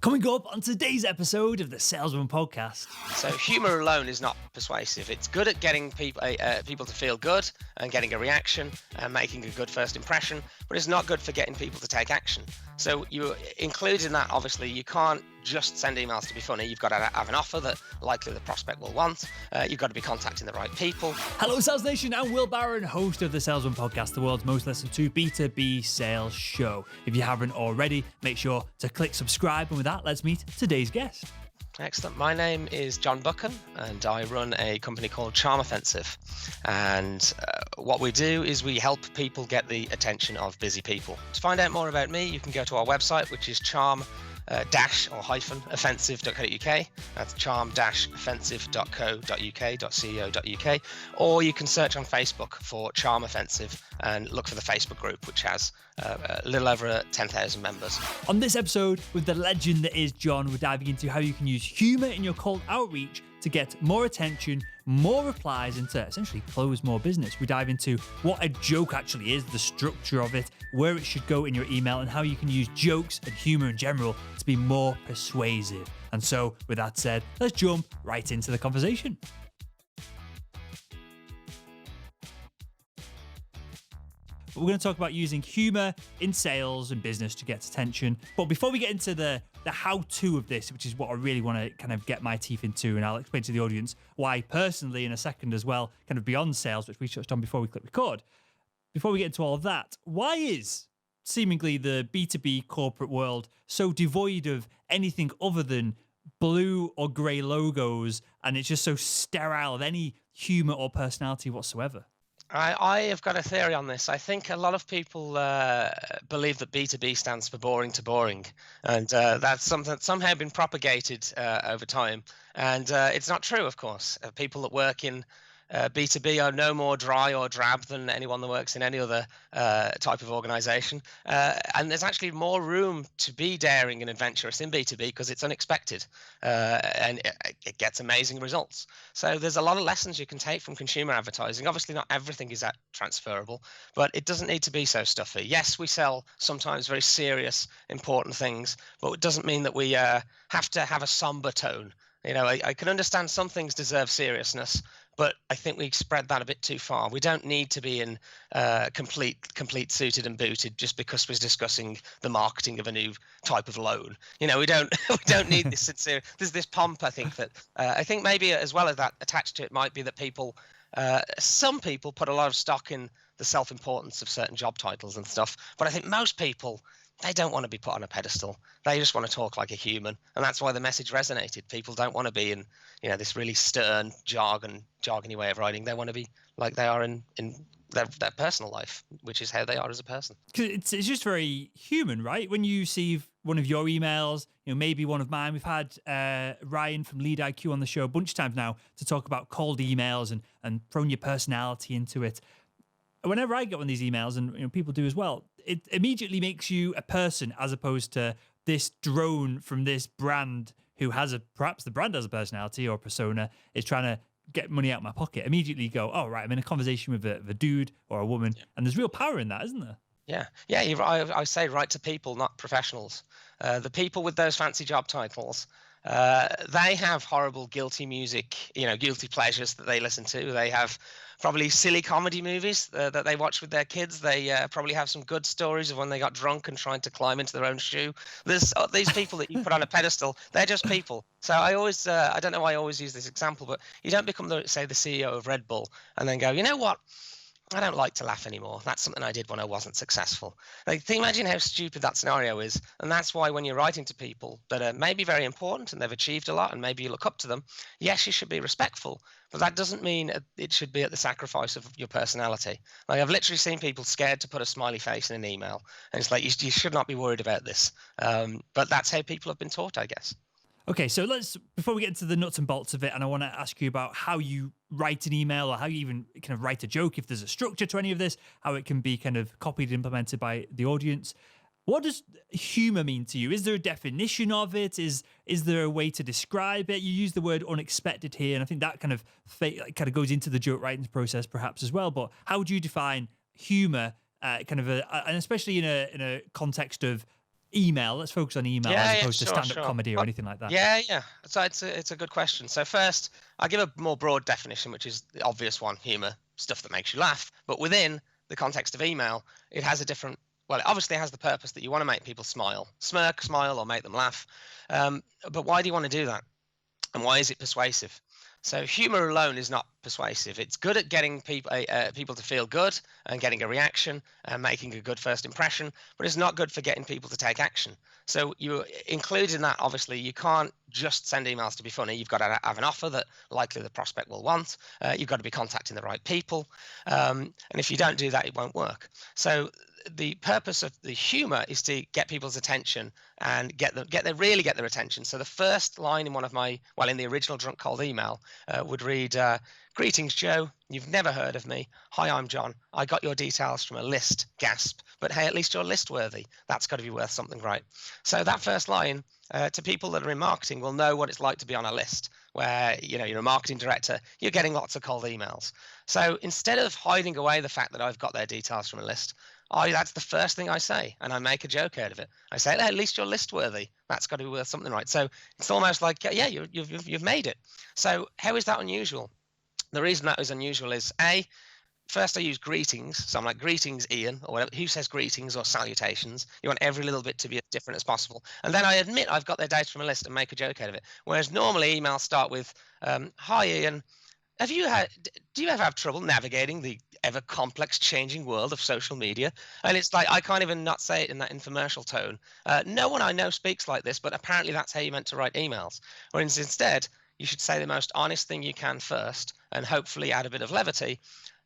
Coming up on today's episode of the Salesman podcast. So humour alone is not persuasive. It's good at getting people to feel good and getting a reaction and making a good first impression, but it's not good for getting people to take action. So you include in that, obviously, you can't just send emails to be funny. You've got to have an offer that likely the prospect will want. You've got to be contacting the right people. Hello, Sales Nation. I'm Will Barron, host of the Salesman podcast, the world's most listened to B2B sales show. If you haven't already, make sure to click subscribe. And with that, let's meet today's guest. Excellent. My name is Jon Buchan, and I run a company called Charm Offensive. And what we do is we help people get the attention of busy people. To find out more about me, you can go to our website, which is offensive.co.uk. That's charm-offensive.co.uk.co.uk. Or you can search on Facebook for Charm Offensive and look for the Facebook group, which has a little over 10,000 members. On this episode, with the legend that is Jon, we're diving into how you can use humour in your cold outreach to get more attention, more replies, and to essentially close more business. We dive into what a joke actually is, the structure of it, where it should go in your email, and how you can use jokes and humour in general to be more persuasive. And so, with that said, let's jump right into the conversation. We're going to talk about using humour in sales and business to get attention. But before we get into the how-to of this, which is what I really want to kind of get my teeth into, and I'll explain to the audience why personally in a second as well, kind of beyond sales, which we touched on before we click record. Before we get into all of that, why is seemingly the B2B corporate world so devoid of anything other than blue or grey logos, and it's just so sterile of any humour or personality whatsoever? I have got a theory on this. I think a lot of people believe that B2B stands for boring to boring, and that's something that's somehow been propagated over time. And it's not true, of course. People that work in B2B are no more dry or drab than anyone that works in any other type of organization. And there's actually more room to be daring and adventurous in B2B because it's unexpected and it gets amazing results. So there's a lot of lessons you can take from consumer advertising. Obviously, not everything is that transferable, but it doesn't need to be so stuffy. Yes, we sell sometimes very serious, important things, but it doesn't mean that we have to have a somber tone. You know, I can understand some things deserve seriousness, but I think we spread that a bit too far. We don't need to be in complete suited and booted just because we're discussing the marketing of a new type of loan. You know, we don't need this sincere. There's this pomp. I think maybe as well as that attached to it might be that some people put a lot of stock in the self-importance of certain job titles and stuff. But I think most people, they don't want to be put on a pedestal. They just want to talk like a human, and that's why the message resonated. People don't want to be in, this really stern jargony way of writing. They want to be like they are in their personal life, which is how they are as a person. It's just very human, right? When you see one of your emails, maybe one of mine. We've had Ryan from Lead IQ on the show a bunch of times now to talk about cold emails and throwing your personality into it. Whenever I get one of these emails, and people do as well, it immediately makes you a person as opposed to this drone from this brand who has perhaps the brand has a personality or persona, is trying to get money out of my pocket. Immediately you go, oh, right, I'm in a conversation with a dude or a woman, and there's real power in that, isn't there? Yeah. I say write to people, not professionals. The people with those fancy job titles, they have horrible guilty music, guilty pleasures that they listen to. They have probably silly comedy movies that they watch with their kids. They probably have some good stories of when they got drunk and tried to climb into their own shoe. There's these people that you put on a pedestal. They're just people. So I always, I don't know why I always use this example, but you don't become the CEO of Red Bull and then go, you know what? I don't like to laugh anymore. That's something I did when I wasn't successful. Imagine how stupid that scenario is. And that's why when you're writing to people that are maybe very important and they've achieved a lot and maybe you look up to them, yes, you should be respectful. But that doesn't mean it should be at the sacrifice of your personality. Like, I've literally seen people scared to put a smiley face in an email. And it's like, you should not be worried about this. But that's how people have been taught, I guess. Okay, so before we get into the nuts and bolts of it, and I want to ask you about how you write an email or how you even kind of write a joke, if there's a structure to any of this, how it can be kind of copied and implemented by the audience. What does humor mean to you? Is there a definition of it? Is there a way to describe it? You use the word unexpected here, and I think that kind of goes into the joke writing process perhaps as well. But how would you define humor, and especially in a context of email. Let's focus on email as opposed to stand-up comedy or anything like that. Yeah. So it's a good question. So first, I'll give a more broad definition, which is the obvious one: humor, stuff that makes you laugh. But within the context of email, it has a different. Well, it obviously has the purpose that you want to make people smile, smirk, smile, or make them laugh. But why do you want to do that? And why is it persuasive? So humor alone is not persuasive. It's good at getting people to feel good and getting a reaction and making a good first impression, but it's not good for getting people to take action. So you include in that, obviously, you can't just send emails to be funny. You've got to have an offer that likely the prospect will want. You've got to be contacting the right people. And if you don't do that, it won't work. So the purpose of the humor is to get people's attention and really get their attention. So the first line in in the original Drunk Cold email would read, "Greetings, Joe. You've never heard of me. Hi, I'm John. I got your details from a list. Gasp. But hey, at least you're list worthy. That's got to be worth something, right?" So that first line to people that are in marketing will know what it's like to be on a list where you're a marketing director, you're getting lots of cold emails. So instead of hiding away the fact that I've got their details from a list, that's the first thing I say, and I make a joke out of it. I say, "Hey, at least you're list worthy. That's got to be worth something, right?" So it's almost like, yeah, you've made it. So how is that unusual? The reason that is unusual is first I use greetings. So I'm like, "Greetings, Ian," or whatever. Who says greetings or salutations? You want every little bit to be as different as possible. And then I admit I've got their data from a list and make a joke out of it. Whereas normally emails start with, "Hi, Ian. Do you ever have trouble navigating the ever complex changing world of social media?" And it's like, I can't even not say it in that infomercial tone. No one I know speaks like this, but apparently that's how you meant to write emails. Whereas instead, you should say the most honest thing you can first and hopefully add a bit of levity.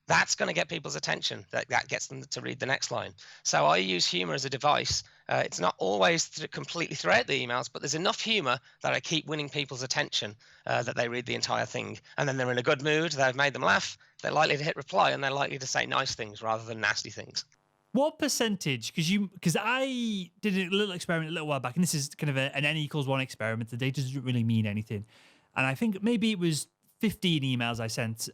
That's going to get people's attention. That gets them to read the next line. So I use humor as a device. It's not always completely throughout the emails, but there's enough humor that I keep winning people's attention that they read the entire thing. And then they're in a good mood. They've made them laugh. They're likely to hit reply, and they're likely to say nice things rather than nasty things. What percentage? Because I did a little experiment a little while back, and this is kind of an N=1 experiment. The data doesn't really mean anything. And I think maybe it was 15 emails I sent,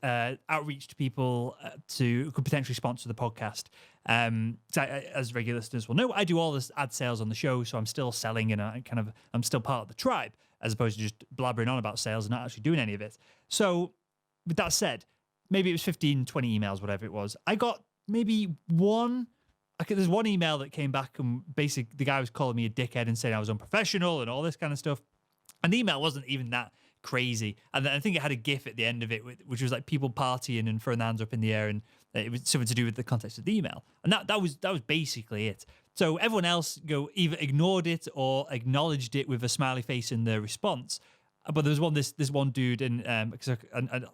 outreach to people who could potentially sponsor the podcast. As regular listeners will know, I do all this ad sales on the show, so I'm still selling and I'm still part of the tribe, as opposed to just blabbering on about sales and not actually doing any of it. So with that said, maybe it was 15, 20 emails, whatever it was. I got maybe one. There's one email that came back and basically the guy was calling me a dickhead and saying I was unprofessional and all this kind of stuff. And the email wasn't even that crazy. And then I think it had a GIF at the end of it, which was like people partying and throwing their hands up in the air, and it was something to do with the context of the email. And that was basically it. So everyone else either ignored it or acknowledged it with a smiley face in their response. But there was this one dude, and because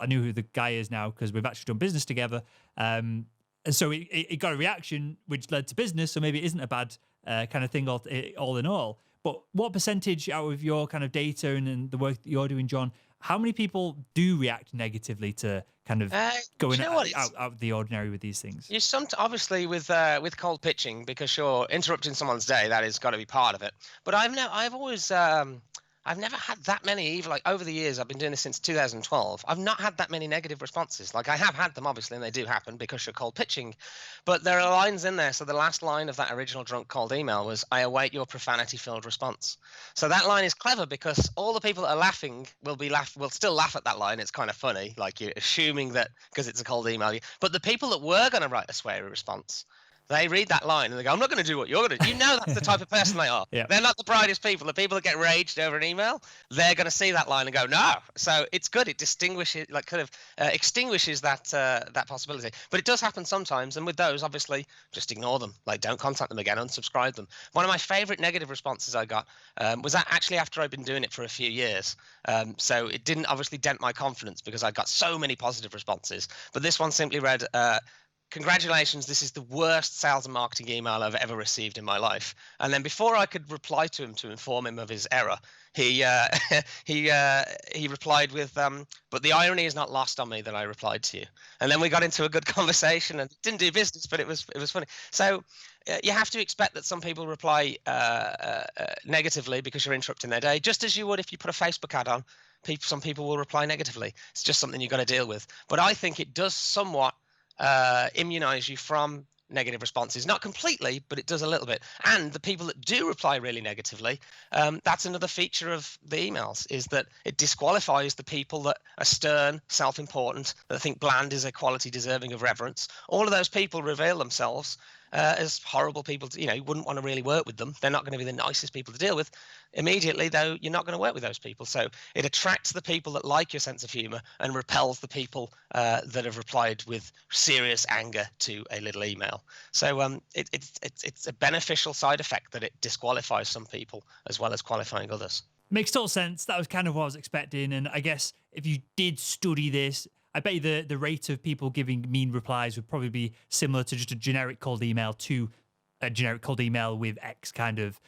I knew who the guy is now because we've actually done business together. And so it got a reaction which led to business. So maybe it isn't a bad kind of thing all in all. But what percentage out of your kind of data and the work that you're doing, John, how many people do react negatively to kind of going out of the ordinary with these things? You obviously with cold pitching, because you're interrupting someone's day, that has got to be part of it. But I've never had that many, even like over the years, I've been doing this since 2012. I've not had that many negative responses. Like I have had them, obviously, and they do happen because you're cold pitching. But there are lines in there. So the last line of that original Drunk Cold email was, "I await your profanity-filled response." So that line is clever because all the people that are laughing will still laugh at that line. It's kind of funny, like you're assuming that because it's a cold email. But the people that were going to write a sweary response, they read that line and they go, "I'm not going to do what you're going to do." You know that's the type of person they are. Yeah. They're not the brightest people. The people that get raged over an email, they're going to see that line and go, "No." So it's good. It distinguishes, extinguishes that possibility. But it does happen sometimes. And with those, obviously, just ignore them. Like, don't contact them again. Unsubscribe them. One of my favorite negative responses I got was that actually after I'd been doing it for a few years. So it didn't obviously dent my confidence because I got so many positive responses. But this one simply read, "Congratulations, this is the worst sales and marketing email I've ever received in my life." And then before I could reply to him to inform him of his error, he replied with, "But the irony is not lost on me that I replied to you." And then we got into a good conversation and didn't do business, but it was funny. So you have to expect that some people reply negatively because you're interrupting their day, just as you would if you put a Facebook ad on. Some people will reply negatively. It's just something you've got to deal with. But I think it does somewhat immunize you from negative responses. Not completely, but it does a little bit. And the people that do reply really negatively, that's another feature of the emails, is that it disqualifies the people that are stern, self-important, that think bland is a quality deserving of reverence. All of those people reveal themselves as horrible people. You wouldn't want to really work with them. They're not going to be the nicest people to deal with. Immediately, though, you're not going to work with those people. So it attracts the people that like your sense of humor and repels the people that have replied with serious anger to a little email. So it's a beneficial side effect that it disqualifies some people as well as qualifying others. Makes total sense. That was kind of what I was expecting. And I guess if you did study this, I bet you the rate of people giving mean replies would probably be similar to just a generic cold email to a generic cold email with X kind of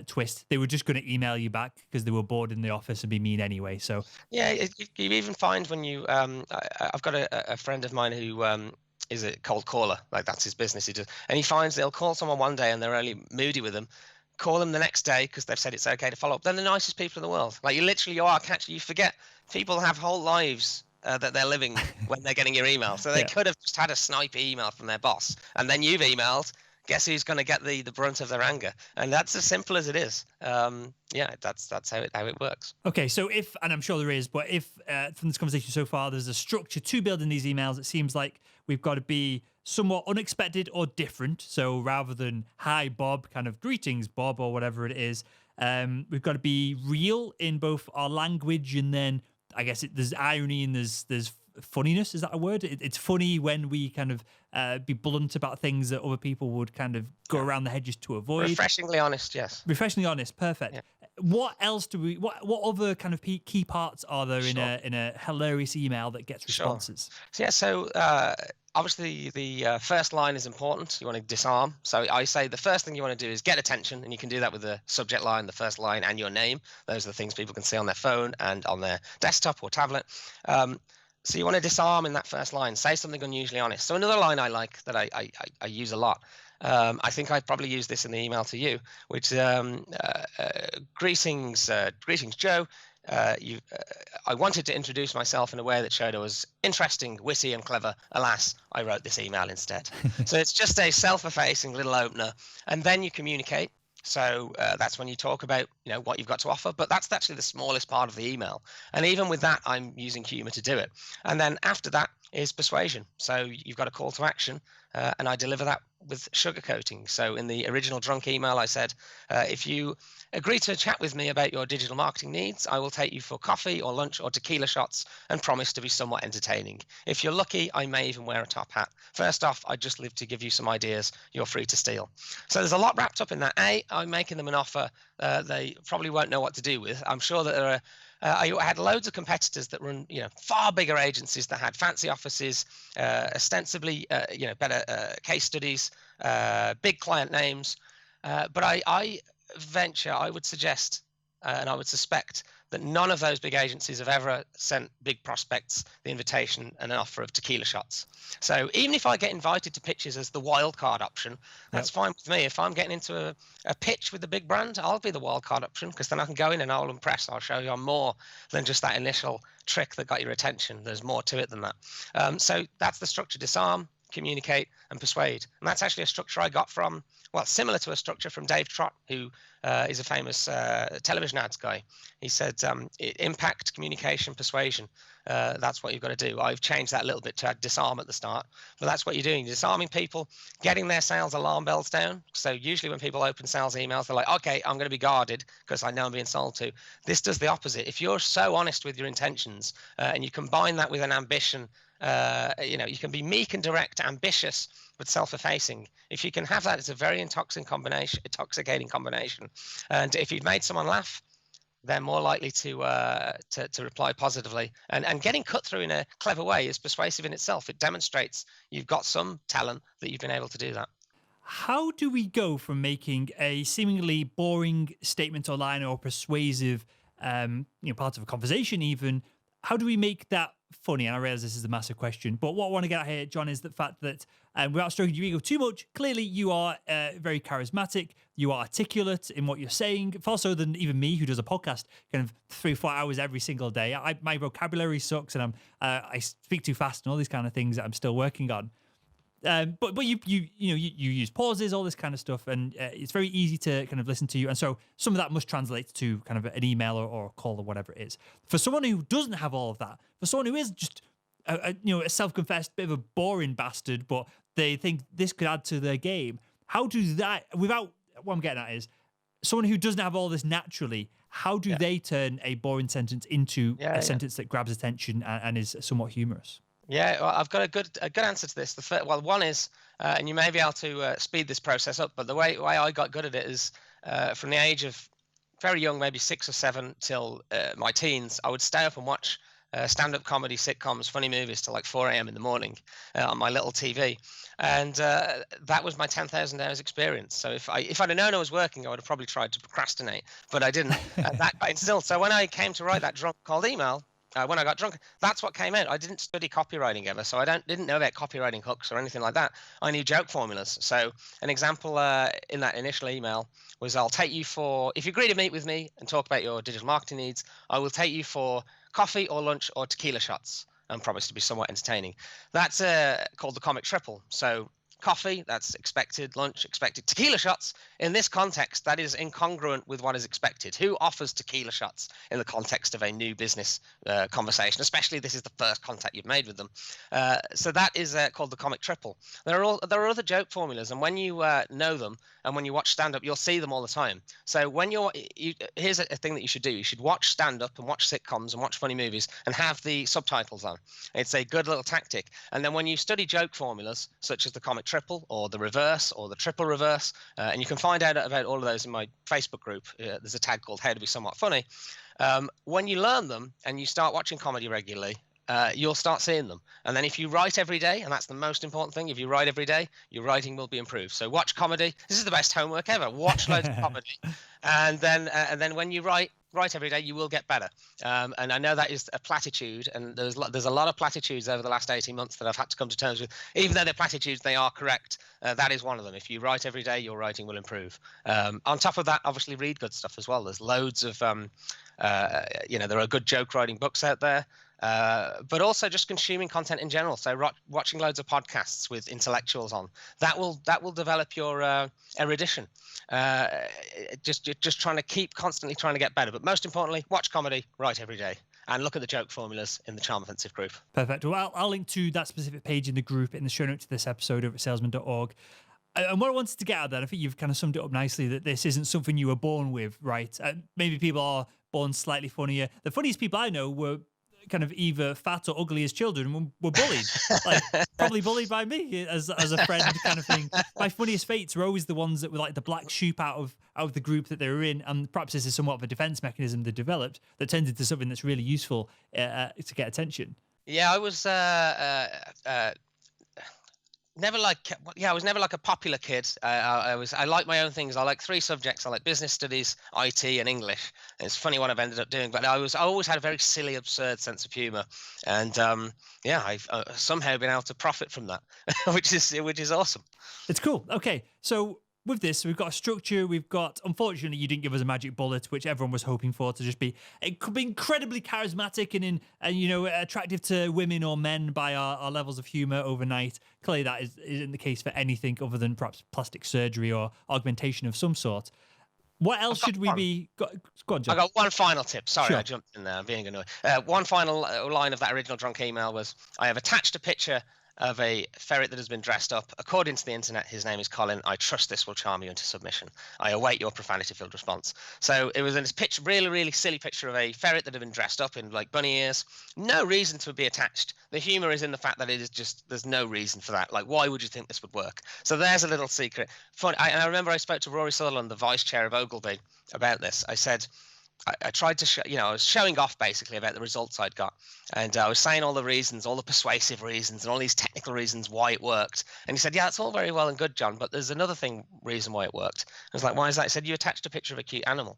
twist. They were just going to email you back because they were bored in the office and be mean anyway. So yeah, you even find when you I've got a friend of mine who is a cold caller, like that's his business. He does, and he finds they'll call someone one day and they're really moody with them. Call them the next day because they've said it's okay to follow up. They're the nicest people in the world. Like you forget people have whole lives that they're living when they're getting your email. So they could have just had a snipe email from their boss, and then you've emailed. Guess who's going to get the brunt of their anger? And that's as simple as it is. That's how it works. Okay, so and I'm sure there is, but if from this conversation so far, there's a structure to building these emails, it seems like we've got to be somewhat unexpected or different. So rather than "Hi Bob," kind of "Greetings Bob" or whatever it is, we've got to be real in both our language, and then I guess there's irony and there's funniness. Is that a word? It's funny when we kind of be blunt about things that other people would kind of go around the hedges to avoid. Refreshingly honest, yes. Refreshingly honest, perfect. Yeah. What else what other kind of key parts are there in a hilarious email that gets responses? So obviously the first line is important. You want to disarm. So I say the first thing you want to do is get attention, and you can do that with the subject line, the first line, and your name. Those are the things people can see on their phone and on their desktop or tablet. So you want to disarm in that first line. Say something unusually honest. So another line I like that I use a lot. I think I probably used this in the email to you, which greetings, Joe. I wanted to introduce myself in a way that showed I was interesting, witty, and clever. Alas, I wrote this email instead. So it's just a self-effacing little opener, and then you communicate. So that's when you talk about what you've got to offer, but that's actually the smallest part of the email. And even with that, I'm using humor to do it. And then after that is persuasion. So you've got a call to action, and I deliver that with sugarcoating. So in the original drunk email, I said, if you agree to chat with me about your digital marketing needs, I will take you for coffee or lunch or tequila shots and promise to be somewhat entertaining. If you're lucky, I may even wear a top hat. First off, I'd just live to give you some ideas you're free to steal. So there's a lot wrapped up in that. I'm making them an offer they probably won't know what to do with. I'm sure that there are I had loads of competitors that run, far bigger agencies that had fancy offices, ostensibly, better case studies, big client names. But I would suggest, and I would suspect that none of those big agencies have ever sent big prospects the invitation and an offer of tequila shots. So even if I get invited to pitches as the wild card option, that's fine with me. If I'm getting into a pitch with the big brand, I'll be the wild card option, because then I can go in and I'll impress. I'll show you I'm more than just that initial trick that got your attention. There's more to it than that. So that's the structure: disarm, communicate, and persuade. And that's actually a structure I got from, similar to a structure from Dave Trott, who is a famous television ads guy. He said, impact, communication, persuasion. That's what you've got to do. I've changed that a little bit to add disarm at the start, but that's what you're doing. You're disarming people, getting their sales alarm bells down. So usually when people open sales emails, they're like, okay, I'm going to be guarded because I know I'm being sold to. This does the opposite. If you're so honest with your intentions and you combine that with an ambition, you can be meek and direct, ambitious, but self-effacing. If you can have that, it's a very intoxicating combination. And if you've made someone laugh, they're more likely to reply positively. And getting cut through in a clever way is persuasive in itself. It demonstrates you've got some talent that you've been able to do that. How do we go from making a seemingly boring statement or line or persuasive, part of a conversation even, how do we make that funny? And I realize this is a massive question, but what I want to get at here, Jon, is the fact that without stroking your ego too much, clearly you are very charismatic, you are articulate in what you're saying, far so than even me, who does a podcast kind of 3-4 hours every single day. My vocabulary sucks, and I speak too fast and all these kind of things that I'm still working on. But you use pauses, all this kind of stuff, and it's very easy to kind of listen to you. And so some of that must translate to kind of an email or a call or whatever it is. For someone who doesn't have all of that, for someone who is just a self-confessed bit of a boring bastard, but they think this could add to their game. How do that without what I'm getting at is someone who doesn't have all this naturally. How do they turn a boring sentence into a sentence that grabs attention and is somewhat humorous? Yeah, well, I've got a good answer to this. One is, and you may be able to speed this process up, but the way I got good at it is from the age of very young, maybe 6 or 7 till my teens, I would stay up and watch stand-up comedy, sitcoms, funny movies till like 4 a.m. in the morning on my little TV, and that was my 10,000 hours experience. So if I'd have known I was working, I would have probably tried to procrastinate, but I didn't. That got instilled. So when I came to write that drunk cold email. When I got drunk, that's what came out. I didn't study copywriting ever, so I didn't know about copywriting hooks or anything like that. I knew joke formulas. So an example in that initial email was, I'll take you for, if you agree to meet with me and talk about your digital marketing needs, I will take you for coffee or lunch or tequila shots, and promise to be somewhat entertaining. That's called the comic triple. So coffee, that's expected. Lunch, expected. Tequila shots, in this context, that is incongruent with what is expected. Who offers tequila shots in the context of a new business conversation, especially this is the first contact you've made with them? So that is called the comic triple. There are other joke formulas, and when you know them and when you watch stand-up, you'll see them all the time. So when here's a thing that you should do. You should watch stand-up and watch sitcoms and watch funny movies and have the subtitles on. It's a good little tactic. And then when you study joke formulas, such as the comic triple or the reverse or the triple reverse, and you can find out about all of those in my Facebook group. There's a tag called How to Be Somewhat Funny. When you learn them and you start watching comedy regularly, you'll start seeing them. And then if you write every day, and that's the most important thing, if you write every day, your writing will be improved. So watch comedy. This is the best homework ever. Watch loads of comedy. And then when you write every day, you will get better. And I know that is a platitude, and there's a lot of platitudes over the last 18 months that I've had to come to terms with. Even though they're platitudes, they are correct. That is one of them. If you write every day, your writing will improve. On top of that, obviously read good stuff as well. There's loads of, there are good joke writing books out there. But also just consuming content in general. So watching loads of podcasts with intellectuals on, that will develop your erudition. Just constantly trying to get better. But most importantly, watch comedy, write every day, and look at the joke formulas in the Charm Offensive group. Perfect. Well, I'll link to that specific page in the group in the show notes to this episode over at salesman.org. And what I wanted to get at that, I think you've kind of summed it up nicely, that this isn't something you were born with, right? Maybe people are born slightly funnier. The funniest people I know were kind of either fat or ugly as children and were bullied, like probably bullied by me as a friend kind of thing. My funniest fates were always the ones that were like the black sheep out of the group that they were in, and perhaps this is somewhat of a defense mechanism they dedeveloped that turned into something that's really useful to get attention. Yeah, I was I was never like a popular kid. I like my own things. I like 3 subjects. I like business studies, IT, and English. And it's funny what I've ended up doing, but I always had a very silly, absurd sense of humor, and I've somehow been able to profit from that, which is awesome. It's cool. Okay, so with this, we've got a structure. We've got, unfortunately, you didn't give us a magic bullet, which everyone was hoping for, to just be, it could be incredibly charismatic and attractive to women or men by our levels of humor overnight. Clearly, that isn't the case for anything other than perhaps plastic surgery or augmentation of some sort. What else should we be? Go on, John. I got one final tip. Sorry, Sure. I jumped in there. I'm being annoying. One final line of that original drunk email was, I have attached a picture of a ferret that has been dressed up. According to the internet, his name is Colin. I trust this will charm you into submission. I await your profanity-filled response. So it was in this picture, really, really silly picture of a ferret that had been dressed up in like bunny ears. No reason to be attached. The humor is in the fact that it is just, there's no reason for that. Like, why would you think this would work? So there's a little secret. Fun. I remember I spoke to Rory Sutherland, the vice chair of Ogilvy, about this. I said, I tried to I was showing off basically about the results I'd got, and I was saying all the reasons, all the persuasive reasons and all these technical reasons why it worked. And he said, yeah, it's all very well and good, John, but there's another reason why it worked. I was like, why is that? He said, you attached a picture of a cute animal.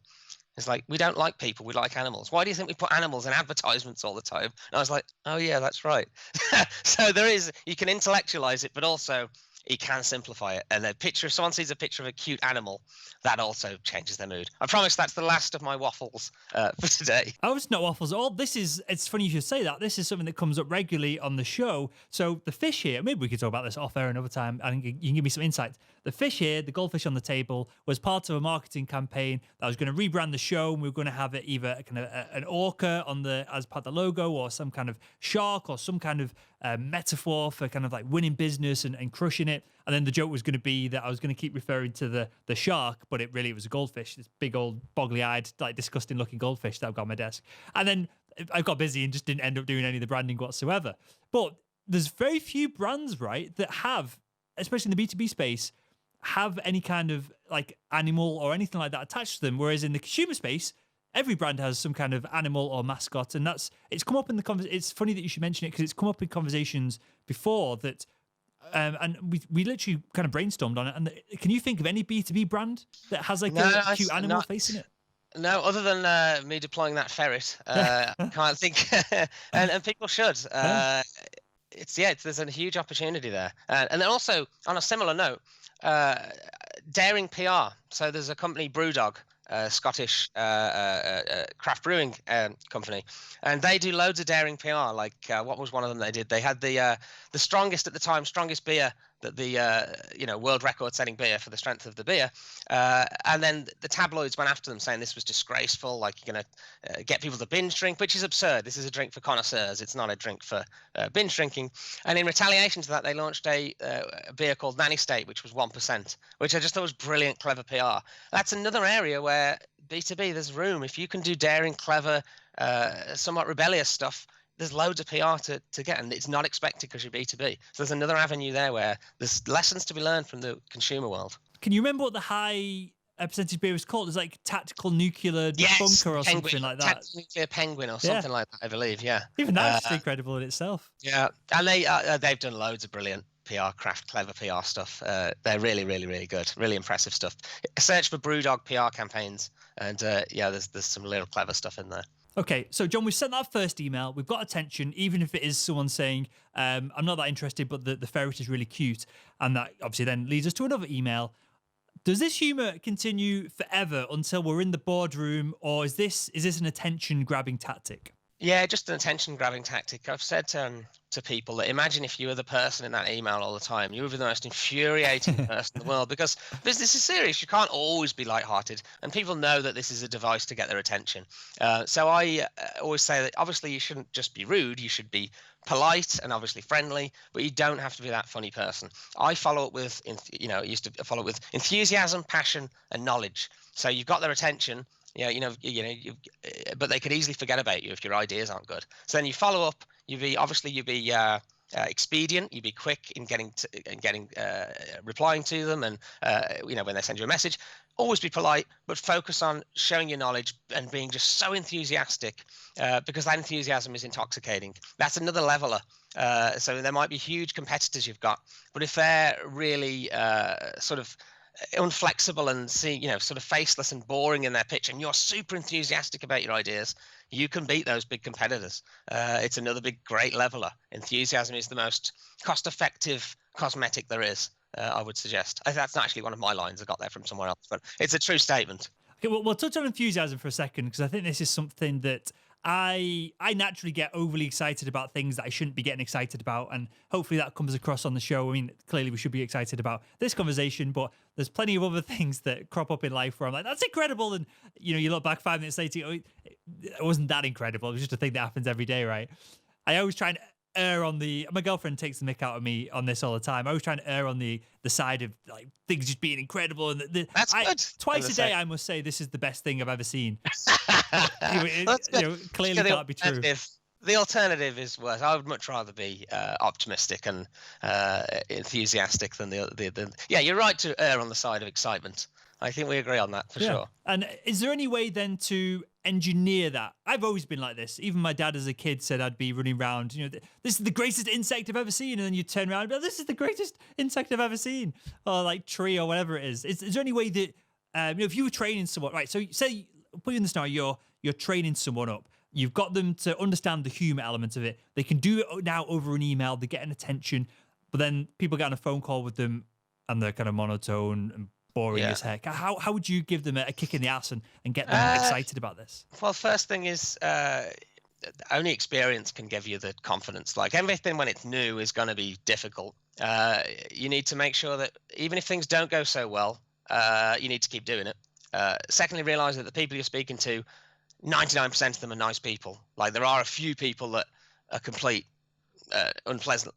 It's like, we don't like people, we like animals. Why do you think we put animals in advertisements all the time? And I was like, oh yeah, that's right. So you can intellectualize it, but also it can simplify it. And if someone sees a picture of a cute animal, that also changes their mood. I promise that's the last of my waffles for today. Oh, it's not waffles at all. It's funny you should say that. This is something that comes up regularly on the show. So the fish here, maybe we could talk about this off air another time. I think you can give me some insights. The fish here, the goldfish on the table, was part of a marketing campaign that was going to rebrand the show, and we were going to have it either kind of an orca as part of the logo, or some kind of shark, or some kind of metaphor for kind of like winning business and crushing it. And then the joke was going to be that I was going to keep referring to the shark, but it really was a goldfish, this big old boggly-eyed, like disgusting looking goldfish that I've got on my desk. And then I got busy and just didn't end up doing any of the branding whatsoever. But there's very few brands, right, that have, especially in the B2B space, have any kind of like animal or anything like that attached to them. Whereas in the consumer space, every brand has some kind of animal or mascot, and it's come up in the conversation. It's funny that you should mention it because it's come up in conversations before that. And we literally kind of brainstormed on it. And can you think of any B2B brand that has like a cute animal facing it? No, other than me deploying that ferret, I can't think. and people should. There's a huge opportunity there. And then also on a similar note, daring PR. So there's a company, Brewdog, Scottish craft brewing company, and they do loads of daring PR. Like what was one of them they did? They had the strongest at the time, strongest beer that the world record-setting beer for the strength of the beer, and then the tabloids went after them saying this was disgraceful. Like you're gonna get people to binge drink, which is absurd. This is a drink for connoisseurs. It's not a drink for binge drinking. And in retaliation to that, they launched a beer called Nanny State, which was 1%, which I just thought was brilliant, clever PR. That's another area where B2B, there's room. If you can do daring, clever, somewhat rebellious stuff, there's loads of PR to get, and it's not expected because you're B2B. So there's another avenue there where there's lessons to be learned from the consumer world. Can you remember what the high percentage beer was called? It was like tactical nuclear bunker or something like that. Tactical nuclear penguin or something like that, I believe. Yeah. Even that's just incredible in itself. Yeah, and they've done loads of brilliant PR craft, clever PR stuff. They're really, really, really good. Really impressive stuff. Search for Brewdog PR campaigns, and there's some little clever stuff in there. Okay, so John, we've sent that first email. We've got attention, even if it is someone saying, I'm not that interested, but the ferret is really cute. And that obviously then leads us to another email. Does this humour continue forever until we're in the boardroom, or is this an attention-grabbing tactic? Yeah, just an attention-grabbing tactic. I've said to people that imagine if you were the person in that email all the time. You would be the most infuriating person in the world, because business is serious. You can't always be lighthearted, and people know that this is a device to get their attention. So I always say that obviously you shouldn't just be rude. You should be polite and obviously friendly, but you don't have to be that funny person. I follow up with, used to follow up with enthusiasm, passion, and knowledge. So you've got their attention. But they could easily forget about you if your ideas aren't good. So then you follow up. You'd be expedient. You'd be quick in replying to them, and when they send you a message, always be polite, but focus on showing your knowledge and being just so enthusiastic, because that enthusiasm is intoxicating. That's another leveler. So there might be huge competitors you've got, but if they're really sort of unflexible and sort of faceless and boring in their pitch, and you're super enthusiastic about your ideas, you can beat those big competitors. It's another big great leveler. Enthusiasm is the most cost-effective cosmetic there is, I would suggest. That's not actually one of my lines. I got that from somewhere else, but it's a true statement. Okay, well, we'll touch on enthusiasm for a second, because I think this is something that I naturally get overly excited about things that I shouldn't be getting excited about, and hopefully that comes across on the show. I mean, clearly we should be excited about this conversation, but there's plenty of other things that crop up in life where I'm like, that's incredible, and you look back 5 minutes later, it wasn't that incredible. It was just a thing that happens every day, right? I always try and err on my girlfriend takes the mick out of me on this all the time. I always try and err on the side of like things just being incredible, and that's good. Twice a day I must say this is the best thing I've ever seen. Clearly can't be true. The alternative is worse. I would much rather be optimistic and enthusiastic than the yeah, you're right to err on the side of excitement. I think we agree on that for sure. And is there any way then to engineer that? I've always been like this. Even my dad as a kid said I'd be running around, this is the greatest insect I've ever seen. And then you turn around and be like, this is the greatest insect I've ever seen. Or like tree or whatever it is. Is there any way that, if you were training someone, right? So say, put you in the scenario, you're training someone up. You've got them to understand the humor element of it. They can do it now over an email. They get an attention. but then people get on a phone call with them and they're kind of monotone and boring Yeah. as heck. How would you give them a kick in the ass and get them excited about this? Well, first thing is only experience can give you the confidence. Like everything when it's new is going to be difficult. You need to make sure that even if things don't go so well, you need to keep doing it. Secondly, realize that the people you're speaking to, 99% of them are nice people. Like there are a few people that are completely unpleasant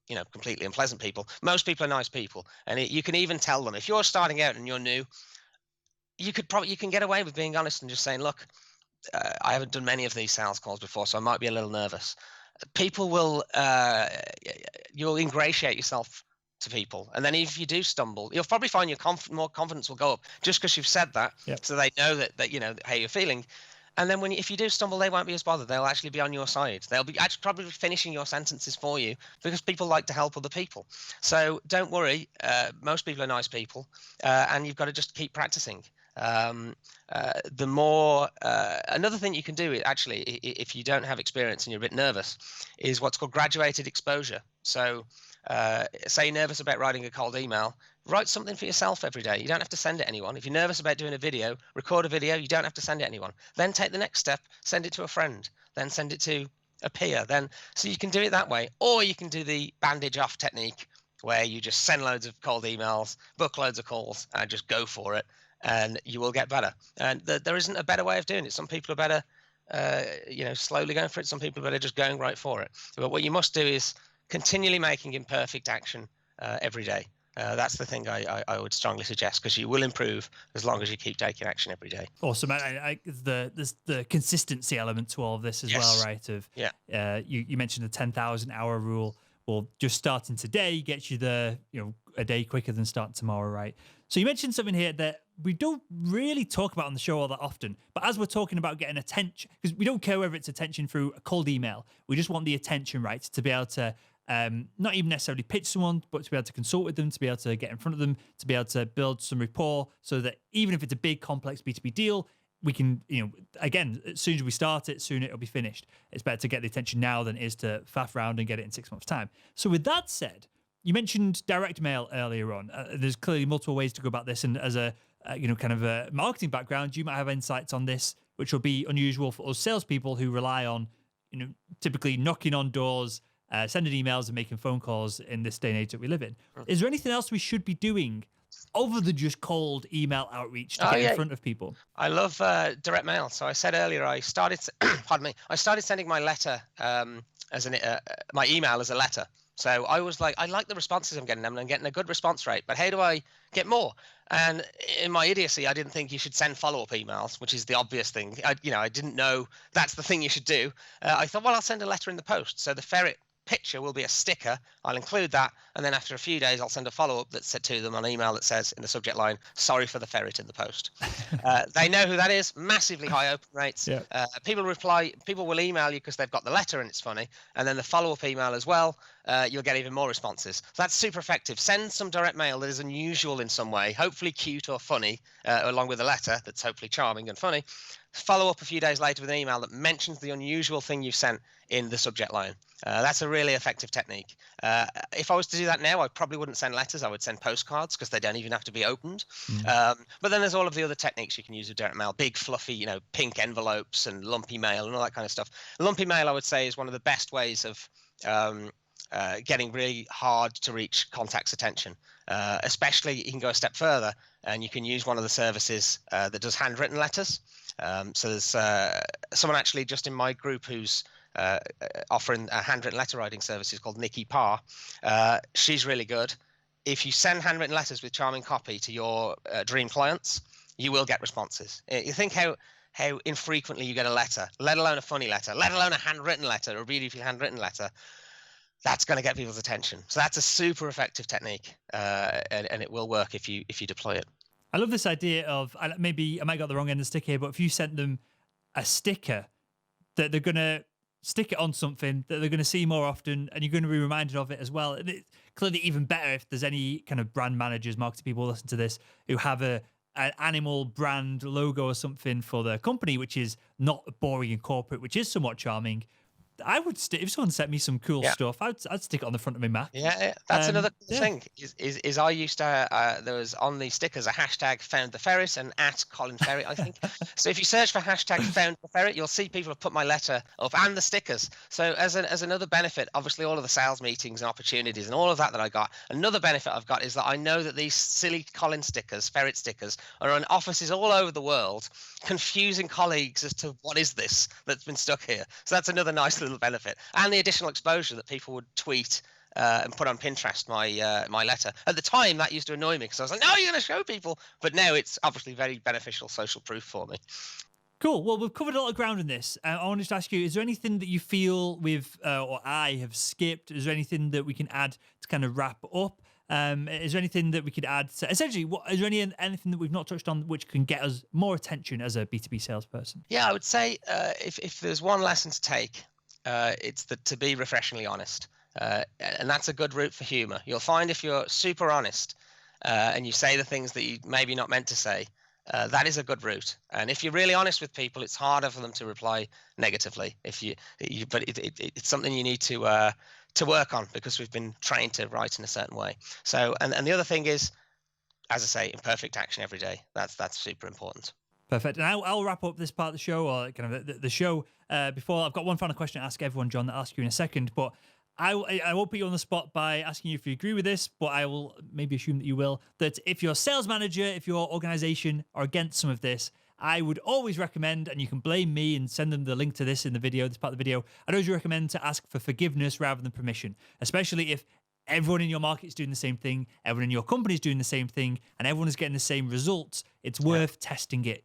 people. Most people are nice people, and you can even tell them if you're starting out and you're new. You can get away with being honest and just saying, look, I haven't done many of these sales calls before, so I might be a little nervous. People will, you'll ingratiate yourself to people, and then if you do stumble, you'll probably find your more confidence will go up just because you've said that, so they know that you know how you're feeling. And then if you do stumble, they won't be as bothered. They'll actually be on your side. They'll be actually probably finishing your sentences for you because people like to help other people. So don't worry. Most people are nice people, and you've got to just keep practicing. The more another thing you can do actually, if you don't have experience and you're a bit nervous, is what's called graduated exposure. So say you're nervous about writing a cold email, write something for yourself every day. You don't have to send it to anyone. If you're nervous about doing a video, record a video. You don't have to send it to anyone. Then take the next step, send it to a friend, then send it to a peer. So you can do it that way, or you can do the bandage off technique where you just send loads of cold emails, book loads of calls, and just go for it, and you will get better. And there isn't a better way of doing it. Some people are better, slowly going for it. Some people are better just going right for it. But what you must do is continually making imperfect action every day. That's the thing I would strongly suggest, because you will improve as long as you keep taking action every day. Awesome. There's the consistency element to all of this as well, right? You mentioned the 10,000 hour rule. Well, just starting today gets you a day quicker than starting tomorrow, right? So you mentioned something here that we don't really talk about on the show all that often, but as we're talking about getting attention, because we don't care whether it's attention through a cold email, we just want the attention, right? To be able to not even necessarily pitch someone, but to be able to consult with them, to be able to get in front of them, to be able to build some rapport, so that even if it's a big, complex B2B deal, we can, again, as soon as we start it, soon it'll be finished. It's better to get the attention now than it is to faff around and get it in 6 months' time. So with that said, you mentioned direct mail earlier on. There's clearly multiple ways to go about this, and as a kind of a marketing background, you might have insights on this, which will be unusual for us salespeople who rely on, typically knocking on doors, sending emails and making phone calls in this day and age that we live in. Is there anything else we should be doing other than just cold email outreach to get in front of people? I love direct mail. So I said earlier, I started sending my letter my email as a letter. So I was like, I like the responses I'm getting. I'm getting a good response rate, but how do I get more? And in my idiocy, I didn't think you should send follow-up emails, which is the obvious thing. I didn't know that's the thing you should do. I thought, well, I'll send a letter in the post. So the ferret picture will be a sticker. I'll include that, and then after a few days I'll send a follow-up that's said to them on email that says in the subject line, sorry for the ferret in the post. They know who that is. Massively high open rates. People will email you because they've got the letter and it's funny, and then the follow-up email as well, you'll get even more responses. So that's super effective. Send some direct mail that is unusual in some way, hopefully cute or funny, along with a letter that's hopefully charming and funny. Follow up a few days later with an email that mentions the unusual thing you've sent in the subject line. That's a really effective technique. If I was to do that now, I probably wouldn't send letters. I would send postcards because they don't even have to be opened. But then there's all of the other techniques you can use with direct mail, big fluffy, pink envelopes and lumpy mail and all that kind of stuff. Lumpy mail, I would say, is one of the best ways of getting really hard to reach contacts' attention. Especially, you can go a step further and you can use one of the services that does handwritten letters. So there's someone actually just in my group who's offering a handwritten letter writing services called Nikki Parr. She's really good. If you send handwritten letters with charming copy to your dream clients, you will get responses. You think how infrequently you get a letter, let alone a funny letter, let alone a handwritten letter, a beautifully handwritten letter. That's going to get people's attention. So that's a super effective technique, and it will work if you deploy it. I love this idea of, maybe I might got the wrong end of the stick here, but if you sent them a sticker that they're going to stick it on something that they're going to see more often, and you're going to be reminded of it as well. And it's clearly even better if there's any kind of brand managers, marketing people listen to this, who have an animal brand logo or something for their company, which is not boring and corporate, which is somewhat charming. I would if someone sent me some cool Yeah. stuff, I'd stick it on the front of my Mac. Yeah, that's another cool yeah. thing. Is I used to there was on the stickers a hashtag found the ferret and at Colin Ferret, I think. So if you search for hashtag found the ferret, you'll see people have put my letter up and the stickers. So as another benefit, obviously all of the sales meetings and opportunities and all of that I got. Another benefit I've got is that I know that these silly Colin stickers, ferret stickers, are on offices all over the world, confusing colleagues as to what is this that's been stuck here. So that's another nice little benefit, and the additional exposure that people would tweet and put on Pinterest my letter. At the time, that used to annoy me because I was like, no, you're going to show people. But now it's obviously very beneficial social proof for me. Cool. Well, we've covered a lot of ground in this. I wanted to ask you, is there anything that you feel or I have skipped? Is there anything that we can add to kind of wrap up? Is there anything that we could add? Essentially, is there anything that we've not touched on which can get us more attention as a B2B salesperson? Yeah, I would say if there's one lesson to take, it's to be refreshingly honest. And that's a good route for humor. You'll find if you're super honest and you say the things that you maybe not meant to say, that is a good route. And if you're really honest with people, it's harder for them to reply negatively. But it's something you need to work on, because we've been trained to write in a certain way. So, and the other thing is, as I say, imperfect action every day. That's super important. Perfect. And I'll wrap up this part of the show, or kind of the show, before I've got one final question to ask everyone, Jon, that I'll ask you in a second. But I won't put you on the spot by asking you if you agree with this, but I will maybe assume that you will, that if your sales manager, if your organization are against some of this, I would always recommend, and you can blame me and send them the link to this in the video, this part of the video, I'd always recommend to ask for forgiveness rather than permission, especially if everyone in your market is doing the same thing, everyone in your company is doing the same thing, and everyone is getting the same results. It's worth testing it,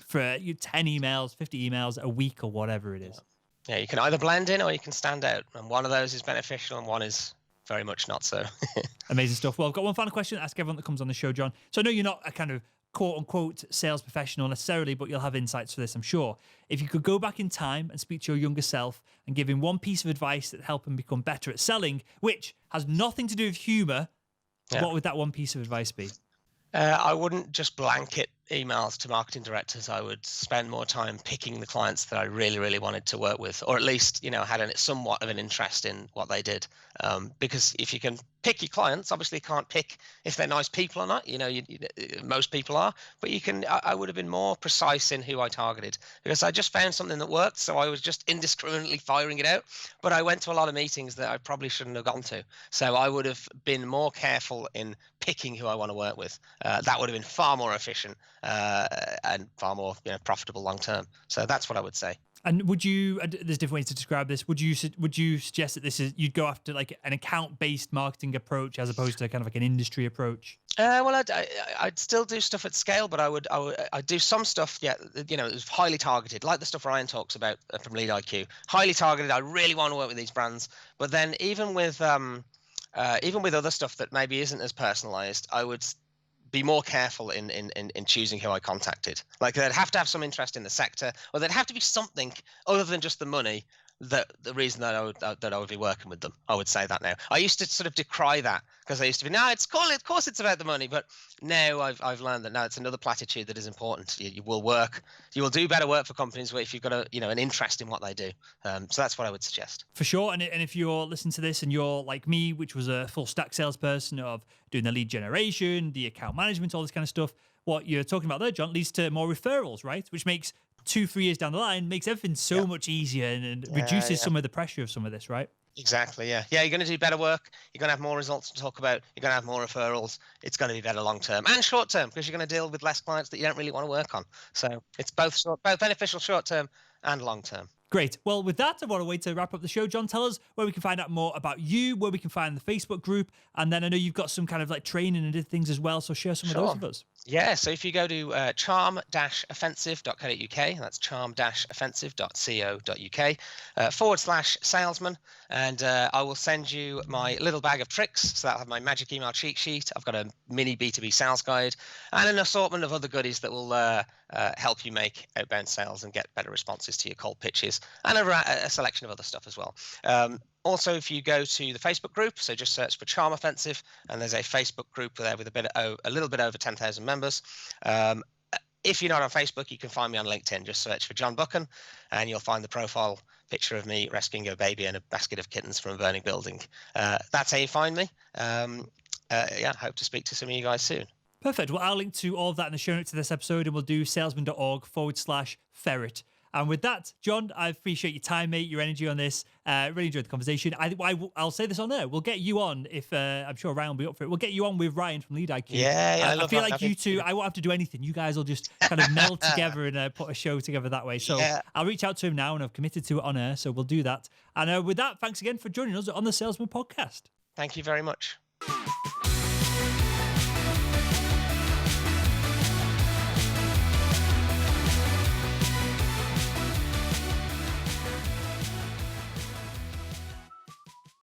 for 10 emails, 50 emails a week or whatever it is. Yeah, you can either blend in or you can stand out, and one of those is beneficial and one is very much not so. Amazing stuff. Well, I've got one final question to ask everyone that comes on the show, Jon. So I know you're not a kind of quote-unquote sales professional necessarily, but you'll have insights for this, I'm sure. If you could go back in time and speak to your younger self and give him one piece of advice that help him become better at selling, which has nothing to do with humor, what would that one piece of advice be? I wouldn't just blanket emails to marketing directors. I would spend more time picking the clients that I really, really wanted to work with, or at least, had somewhat of an interest in what they did. Because if you can pick your clients, obviously you can't pick if they're nice people or not. Most people are, but you can. I would have been more precise in who I targeted, because I just found something that worked. So I was just indiscriminately firing it out. But I went to a lot of meetings that I probably shouldn't have gone to. So I would have been more careful in picking who I want to work with. That would have been far more efficient and far more profitable long term. So that's what I would say. And would you? There's different ways to describe this. Would you suggest that you'd go after like an account-based marketing approach as opposed to kind of like an industry approach? Well, I'd still do stuff at scale, but I'd do some stuff. Yeah, it was highly targeted, like the stuff Ryan talks about from Lead IQ. Highly targeted. I really want to work with these brands, but then even with other stuff that maybe isn't as personalized, I would be more careful in choosing who I contacted. Like, they'd have to have some interest in the sector, or there'd have to be something other than just the money that the reason that I would be working with them. I would say that now. I used to sort of decry that, because I used to be, no, it's cool, of course it's about the money. But now I've learned that, no, it's another platitude that is important. You will do better work for companies if you've got an interest in what they do. So that's what I would suggest. For sure. And if you're listening to this and you're like me, which was a full stack salesperson of doing the lead generation, the account management, all this kind of stuff, what you're talking about there, Jon, leads to more referrals, right? Which makes 2-3 years down the line, makes everything so much easier and reduces some of the pressure of some of this, right? Exactly, yeah. Yeah, you're going to do better work. You're going to have more results to talk about. You're going to have more referrals. It's going to be better long term and short term, because you're going to deal with less clients that you don't really want to work on. So it's both beneficial short term and long term. Great. Well, with that, I want to wait to wrap up the show. Jon, tell us where we can find out more about you, where we can find the Facebook group, and then I know you've got some kind of like training and things as well, so share some of those with us. Yeah, so if you go to charm-offensive.co.uk, that's charm-offensive.co.uk, /salesman, and I will send you my little bag of tricks. So that'll have my magic email cheat sheet. I've got a mini B2B sales guide and an assortment of other goodies that will help you make outbound sales and get better responses to your cold pitches, and a selection of other stuff as well. Also, if you go to the Facebook group, so just search for Charm Offensive, and there's a Facebook group there with a little bit over 10,000 members. If you're not on Facebook, you can find me on LinkedIn. Just search for Jon Buchan, and you'll find the profile picture of me rescuing a baby and a basket of kittens from a burning building. That's how you find me. Hope to speak to some of you guys soon. Perfect. Well, I'll link to all of that in the show notes to this episode, and we'll do salesman.org/ferret. And with that, Jon, I appreciate your time, mate, your energy on this. Really enjoyed the conversation. I'll say this on there. We'll get you on if I'm sure Ryan will be up for it. We'll get you on with Ryan from Lead IQ. Yeah, I feel like you two, I won't have to do anything. You guys will just kind of meld together and put a show together that way. So I'll reach out to him now, and I've committed to it on air. So we'll do that. And with that, thanks again for joining us on the Salesman podcast. Thank you very much.